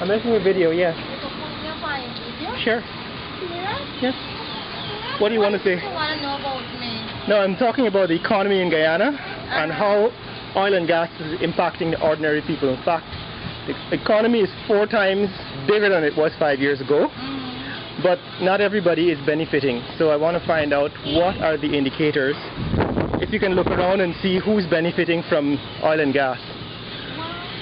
I'm making a video, yes. Sure. Yes. What do you want to say? What do you want to know about me? No, I'm talking about the economy in Guyana and how oil and gas is impacting the ordinary people. In fact, the economy is 4 times bigger than it was 5 years ago, but not everybody is benefiting. So I want to find out what are the indicators. If you can look around and see who's benefiting from oil and gas.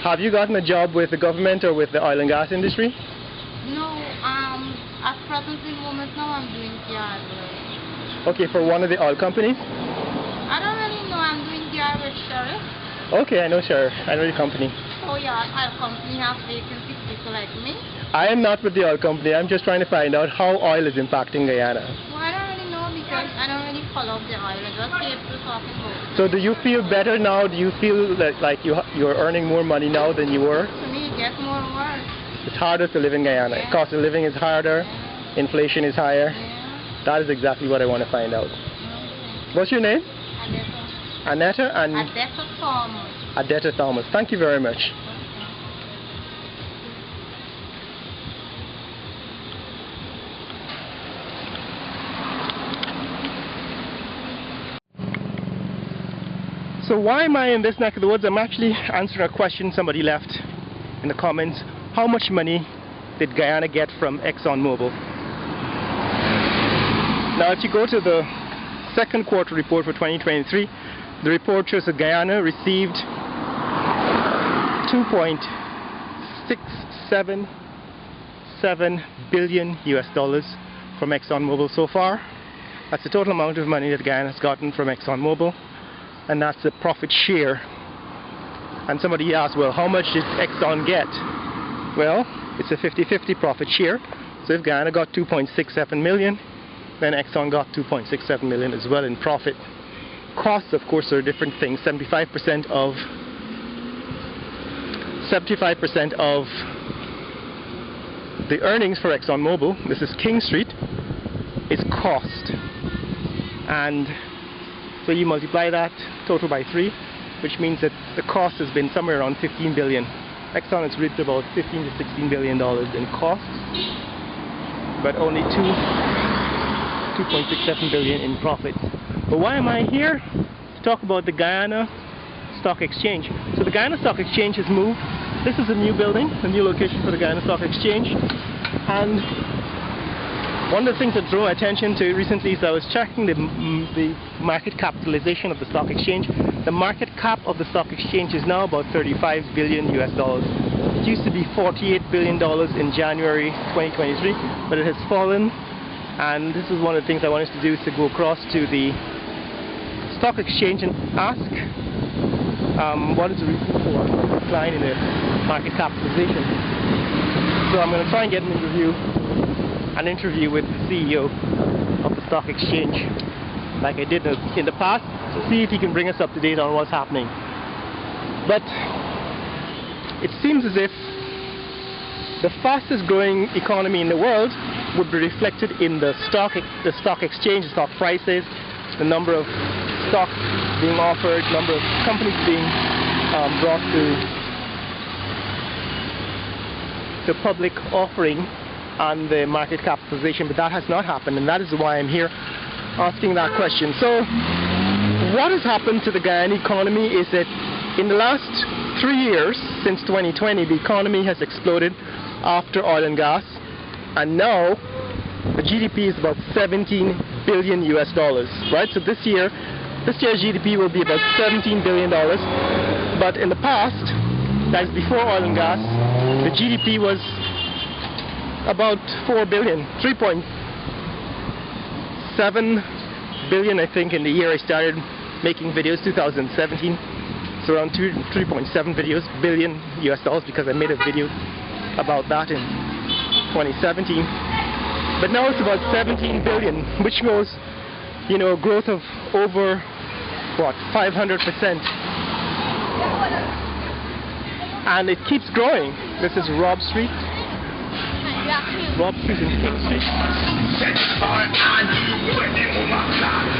Have you gotten a job with the government or with the oil and gas industry? No, at present moment now I'm doing yard work. Okay, for one of the oil companies? I don't really know, I'm doing yard with Sheriff. Okay, I know Sheriff, I know the company. So yeah, oil company have vacancies, people like me? I am not with the oil company, I'm just trying to find out how oil is impacting Guyana. Well, I don't really know because I don't really follow up the oil, I just hear people talking about it. So do you feel better now? Do you feel that like you're earning more money now than you were? To me, it gets more work. It's harder to live in Guyana. Yeah. Cost of living is harder, inflation is higher. Yeah. That is exactly what I want to find out. Okay. What's your name? Adetta. Anetta and Adetta Thomas. Adetta Thomas. Thank you very much. So why am I in this neck of the woods? I'm actually answering a question somebody left in the comments. How much money did Guyana get from ExxonMobil? Now if you go to the second quarter report for 2023, the report shows that Guyana received 2.677 billion US dollars from ExxonMobil so far. That's the total amount of money that Guyana has gotten from ExxonMobil, and that's the profit share. And somebody asked, well, how much did Exxon get? Well, it's a 50-50 profit share. So if Guyana got 2.67 million, then Exxon got 2.67 million as well in profit. Costs, of course, are different things. 75% of the earnings for ExxonMobil, this is King Street, is cost. And so you multiply that total by 3, which means that the cost has been somewhere around 15 billion. Exxon has reaped about 15 to 16 billion dollars in costs, but only 2.67 billion in profits. But why am I here? To talk about the Guyana Stock Exchange. So the Guyana Stock Exchange has moved. This is a new building, a new location for the Guyana Stock Exchange. And one of the things that drew my attention to recently is I was checking the market capitalization of the stock exchange. The market cap of the stock exchange is now about 35 billion US dollars. It used to be 48 billion dollars in January 2023, but it has fallen. And this is one of the things I wanted to do, is to go across to the stock exchange and ask what is the reason for the decline in the market capitalization. So I'm going to try and get an interview with the CEO of the stock exchange, like I did in the past, to see if he can bring us up to date on what's happening. But it seems as if the fastest growing economy in the world would be reflected in the stock exchange, the stock prices, the number of stocks being offered, number of companies being brought to public offering on the market capitalization, but that has not happened, and that is why I'm here asking that question. So what has happened to the Guyana economy is that in the last 3 years, since 2020, the economy has exploded after oil and gas, and now the GDP is about 17 billion US dollars, right? So this year's GDP will be about 17 billion dollars, but in the past, that is before oil and gas, the GDP was about 4 billion, 3.7 billion, I think, in the year I started making videos, 2017. So around 3.7 billion US dollars, because I made a video about that in 2017. But now it's about 17 billion, which shows, you know, a growth of over, what, 500%. And it keeps growing. This is Rob Street. Rob Street and King Street. I've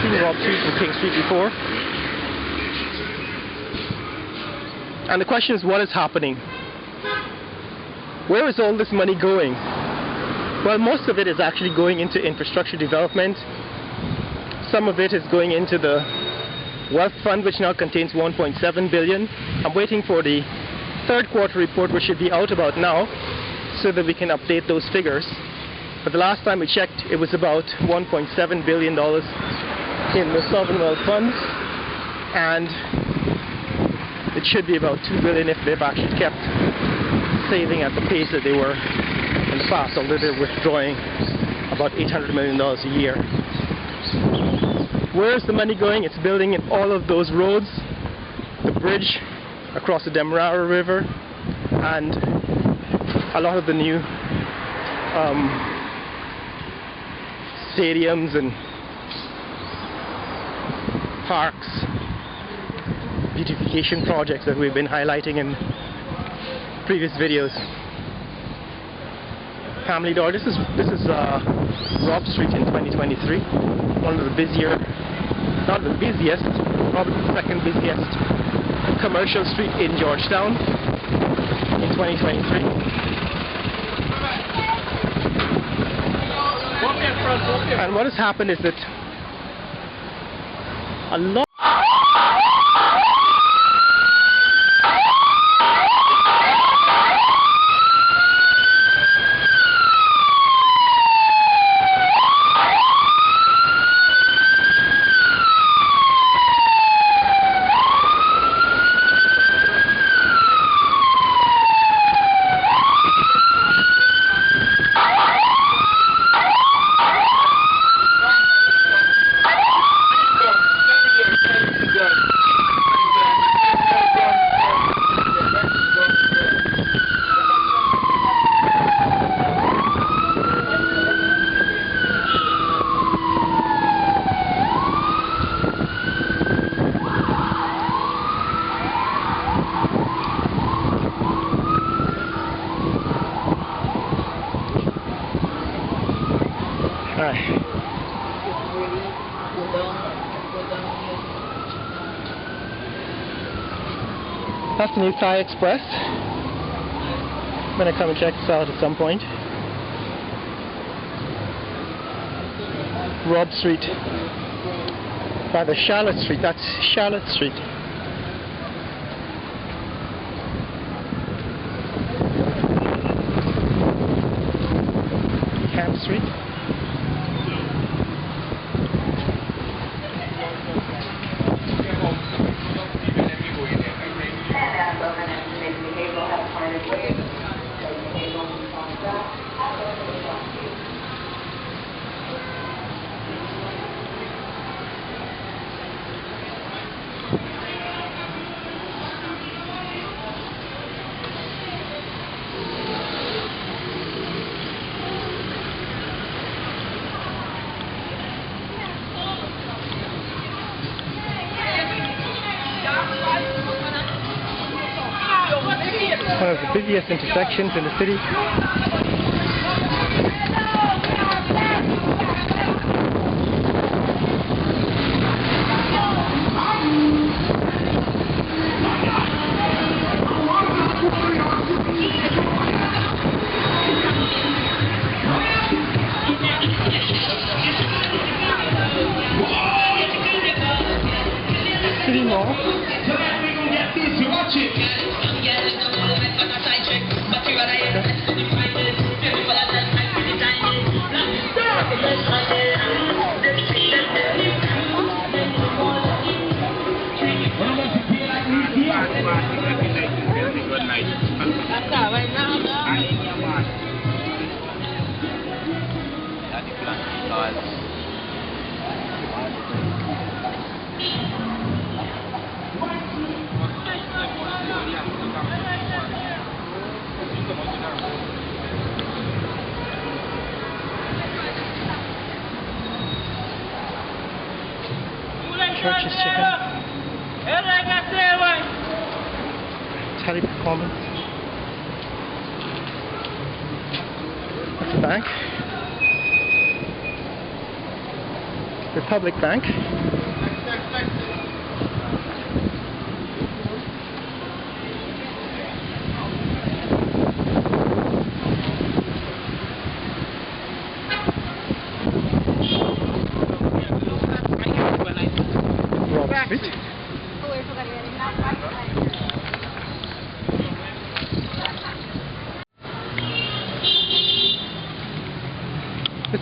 seen Rob Street and King Street before. And the question is, what is happening? Where is all this money going? Well, most of it is actually going into infrastructure development. Some of it is going into the Wealth Fund, which now contains 1.7 billion. I'm waiting for the third quarter report, which should be out about now, so that we can update those figures. But the last time we checked, it was about $1.7 billion in the Sovereign Wealth Fund, and it should be about $2 billion if they've actually kept saving at the pace that they were in the past, although they're withdrawing about $800 million a year. Where is the money going? It's building in all of those roads, the bridge across the Demerara River, and a lot of the new stadiums and parks, beautification projects that we've been highlighting in previous videos. Family Dollar. This is Robb Street in 2023. One of the busier, not the busiest, probably the second busiest commercial street in Georgetown in 2023. And what has happened is that a lot That's the new Thai Express. I'm gonna come and check this out at some point. Robb Street. Rather, Charlotte Street. That's Charlotte Street. Camp Street. One of the busiest intersections in the city. City Mall. Church's Chicken. Teleperformance. That's the bank. Republic Bank.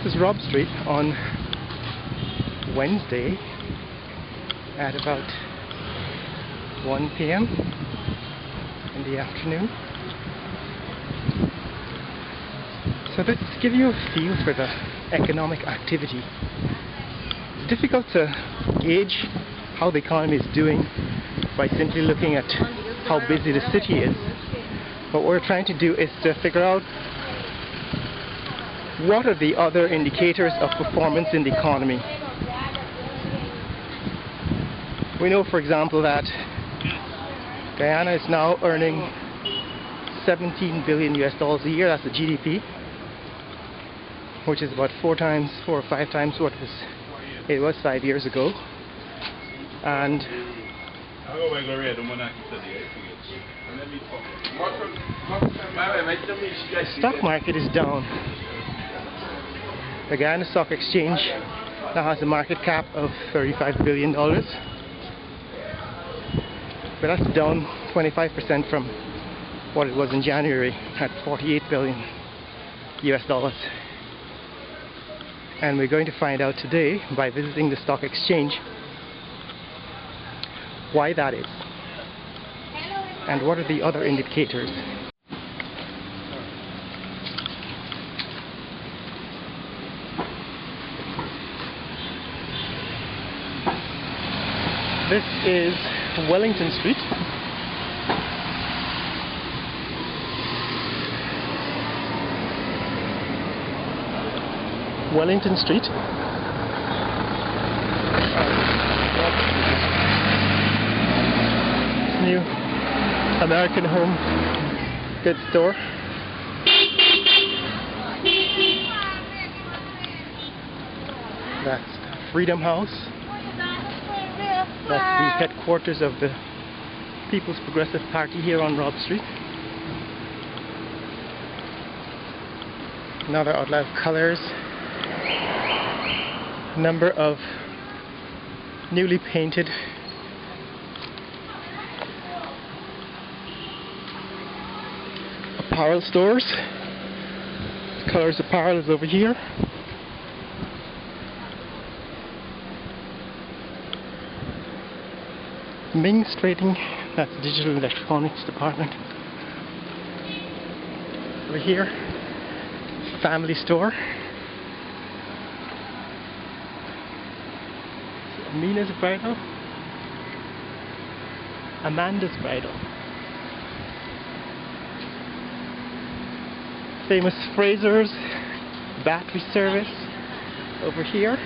This is Rob Street on Wednesday at about 1 p.m. in the afternoon. So this to give you a feel for the economic activity. It's difficult to gauge how the economy is doing by simply looking at how busy the city is. What we're trying to do is to figure out what are the other indicators of performance in the economy. We know, for example, that Guyana is now earning 17 billion US dollars a year. That's the GDP, which is about 4 or 5 times what it was 5 years ago. And the stock market is down. The Guyana Stock Exchange now has a market cap of $35 billion. But that's down 25% from what it was in January at 48 billion US dollars. And we're going to find out today by visiting the stock exchange why that is and what are the other indicators. This is Wellington Street. Wellington Street. New American Home Goods store. That's Freedom House. That's the headquarters of the People's Progressive Party here on Rob Street. Another outlet of colors. Number of newly painted apparel stores. Colors Apparel is over here. Ming's Trading, that's the Digital Electronics Department. Over here, Family Store. Amina's Bridal. Amanda's Bridal. Famous Fraser's Battery Service over here.